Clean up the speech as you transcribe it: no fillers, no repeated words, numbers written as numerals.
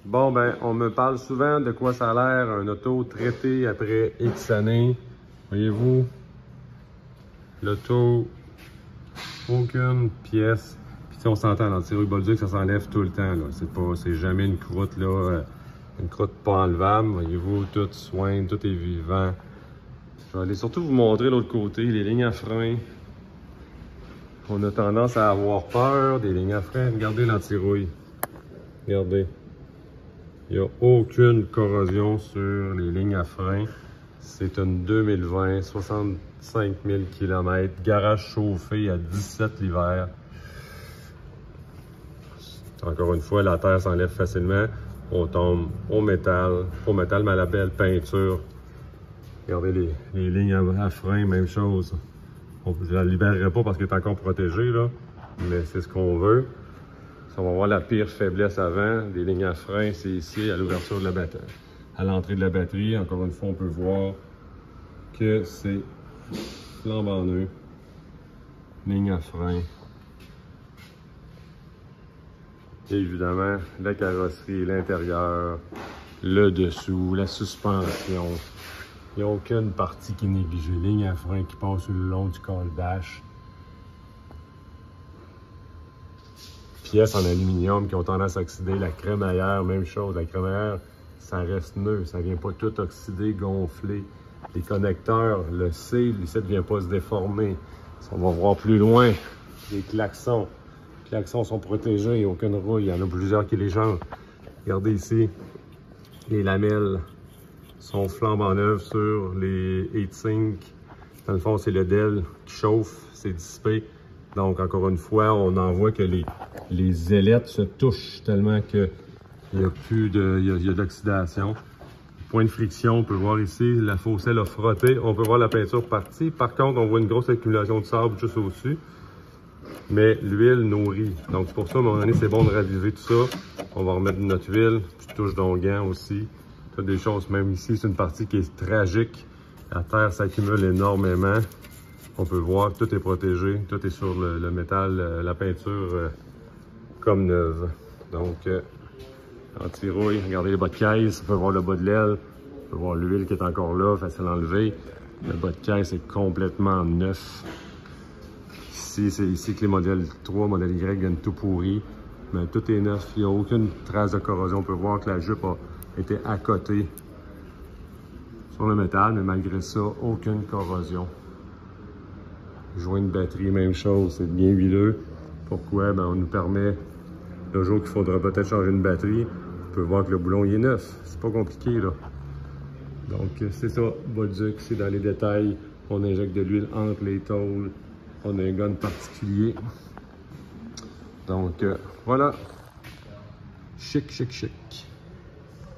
Bon, ben, on me parle souvent de quoi ça a l'air un auto traité après X années. Voyez-vous, l'auto, aucune pièce. Puis si on s'entend, l'anti-rouille Bolduc, ça s'enlève tout le temps, là. C'est jamais une croûte, là, une croûte pas enlevable. Voyez-vous, tout soigne, tout est vivant. Je vais aller surtout vous montrer l'autre côté, les lignes à frein. On a tendance à avoir peur des lignes à frein. Regardez l'anti-rouille. Regardez. Il n'y a aucune corrosion sur les lignes à frein. C'est une 2020, 65 000 km, garage chauffé à 17 l'hiver. Encore une fois, la terre s'enlève facilement. On tombe au métal, mais à la belle peinture. Regardez les lignes à frein, même chose. Je ne la libérerai pas parce qu'elle est encore protégée, là, mais c'est ce qu'on veut. On va voir la pire faiblesse avant. Les lignes à frein, c'est ici à l'ouverture de la batterie. À l'entrée de la batterie, encore une fois, on peut voir que c'est flambant neuf. Ligne à frein. Et évidemment, la carrosserie, l'intérieur, le dessous, la suspension. Il n'y a aucune partie qui est négligée. Ligne à frein qui passe le long du col-dash. Pièces en aluminium qui ont tendance à oxyder. La crémaillère, même chose. La crémaillère, ça reste neuf. Ça ne vient pas tout oxyder, gonfler. Les connecteurs, le C, ici, ne vient pas se déformer. On va voir plus loin. Les klaxons. Les klaxons sont protégés. Il n'y a aucune rouille. Il y en a plusieurs qui les changent. Regardez ici. Les lamelles sont flambant neuves sur les heatsinks. Dans le fond, c'est le DEL qui chauffe. C'est dissipé. Donc, encore une fois, on en voit que les ailettes se touchent tellement qu'il y a plus de, il y a d'oxydation. Point de friction, on peut voir ici, la faucelle a frotté. On peut voir la peinture partie. Par contre, on voit une grosse accumulation de sable juste au-dessus. Mais l'huile nourrit. Donc, c'est pour ça, à un moment donné, c'est bon de raviver tout ça. On va remettre notre huile, petite touche d'onguent aussi. Toutes des choses, même ici, c'est une partie qui est tragique. La terre s'accumule énormément. On peut voir que tout est protégé, tout est sur le métal, la peinture comme neuve. Donc, anti-rouille, regardez les bas de caisse, on peut voir le bas de l'aile, on peut voir l'huile qui est encore là, facile à enlever. Le bas de caisse est complètement neuf. Ici, c'est ici que les modèles 3, modèle Y viennent tout pourris, mais tout est neuf, il n'y a aucune trace de corrosion. On peut voir que la jupe a été accotée sur le métal, mais malgré ça, aucune corrosion. Joint de batterie, même chose, c'est bien huileux. Pourquoi? Ben, on nous permet, le jour qu'il faudra peut-être changer une batterie, on peut voir que le boulon il est neuf. C'est pas compliqué, là. Donc, c'est ça, Bolduc, c'est dans les détails. On injecte de l'huile entre les tôles. On a un gun particulier. Donc, voilà. Chic, chic, chic.